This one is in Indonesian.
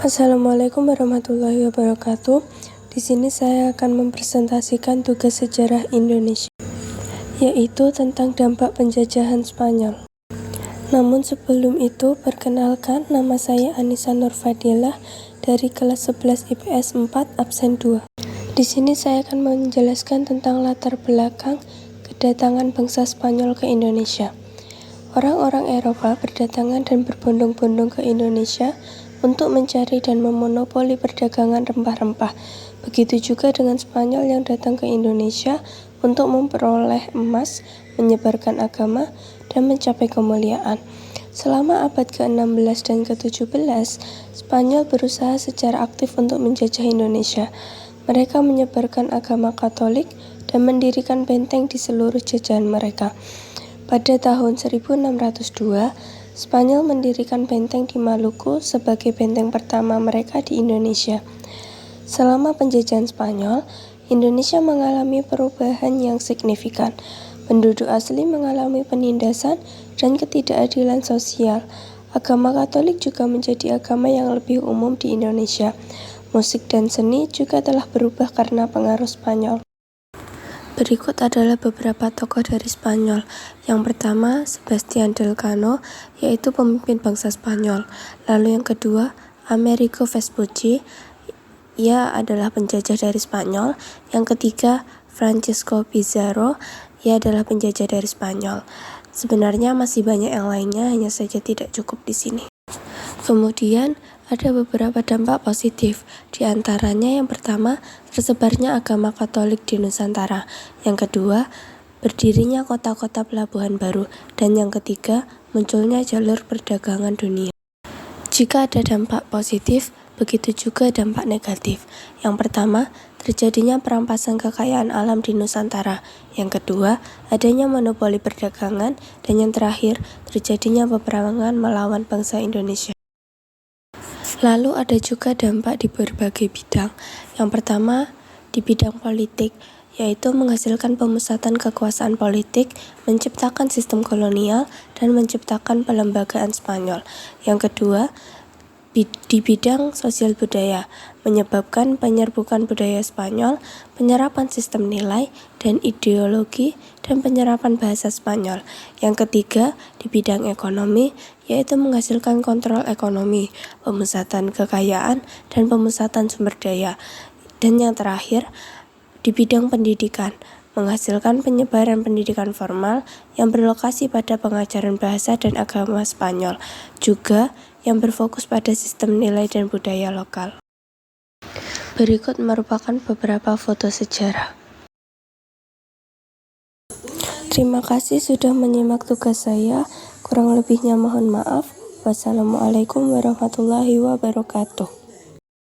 Assalamualaikum warahmatullahi wabarakatuh. Di sini saya akan mempresentasikan tugas sejarah Indonesia, yaitu tentang dampak penjajahan Spanyol. Namun sebelum itu, perkenalkan, nama saya Anissa Nurfadilah dari kelas 11 IPS 4 absen 2. Di sini saya akan menjelaskan tentang latar belakang kedatangan bangsa Spanyol ke Indonesia. Orang-orang Eropa berdatangan dan berbondong-bondong ke Indonesia untuk mencari dan memonopoli perdagangan rempah-rempah. Begitu juga dengan Spanyol yang datang ke Indonesia untuk memperoleh emas, menyebarkan agama, dan mencapai kemuliaan. Selama abad ke-16 dan ke-17, Spanyol berusaha secara aktif untuk menjajah Indonesia. Mereka menyebarkan agama Katolik dan mendirikan benteng di seluruh jajahan mereka. Pada tahun 1602, Spanyol mendirikan benteng di Maluku sebagai benteng pertama mereka di Indonesia. Selama penjajahan Spanyol, Indonesia mengalami perubahan yang signifikan. Penduduk asli mengalami penindasan dan ketidakadilan sosial. Agama Katolik juga menjadi agama yang lebih umum di Indonesia. Musik dan seni juga telah berubah karena pengaruh Spanyol. Berikut adalah beberapa tokoh dari Spanyol. Yang pertama, Sebastián Elcano, yaitu pemimpin bangsa Spanyol. Lalu yang kedua, Amerigo Vespucci, ia adalah penjajah dari Spanyol. Yang ketiga, Francisco Pizarro, ia adalah penjajah dari Spanyol. Sebenarnya masih banyak yang lainnya, hanya saja tidak cukup di sini. Kemudian ada beberapa dampak positif, di antaranya yang pertama, tersebarnya agama Katolik di Nusantara. Yang kedua, berdirinya kota-kota pelabuhan baru. Dan yang ketiga, munculnya jalur perdagangan dunia. Jika ada dampak positif, begitu juga dampak negatif. Yang pertama, terjadinya perampasan kekayaan alam di Nusantara. Yang kedua, adanya monopoli perdagangan. Dan yang terakhir, terjadinya peperangan melawan bangsa Indonesia. Lalu ada juga dampak di berbagai bidang. Yang pertama, di bidang politik, yaitu menghasilkan pemusatan kekuasaan politik, menciptakan sistem kolonial, dan menciptakan pelembagaan Spanyol. Yang kedua, di bidang sosial budaya, menyebabkan penyerbukan budaya Spanyol, penyerapan sistem nilai dan ideologi, dan penyerapan bahasa Spanyol. Yang ketiga, di bidang ekonomi, yaitu menghasilkan kontrol ekonomi, pemusatan kekayaan, dan pemusatan sumber daya. Dan yang terakhir, di bidang pendidikan, menghasilkan penyebaran pendidikan formal yang berlokasi pada pengajaran bahasa dan agama Spanyol, juga yang berfokus pada sistem nilai dan budaya lokal. Berikut merupakan beberapa foto sejarah. Terima kasih sudah menyimak tugas saya. Kurang lebihnya mohon maaf. Wassalamualaikum warahmatullahi wabarakatuh.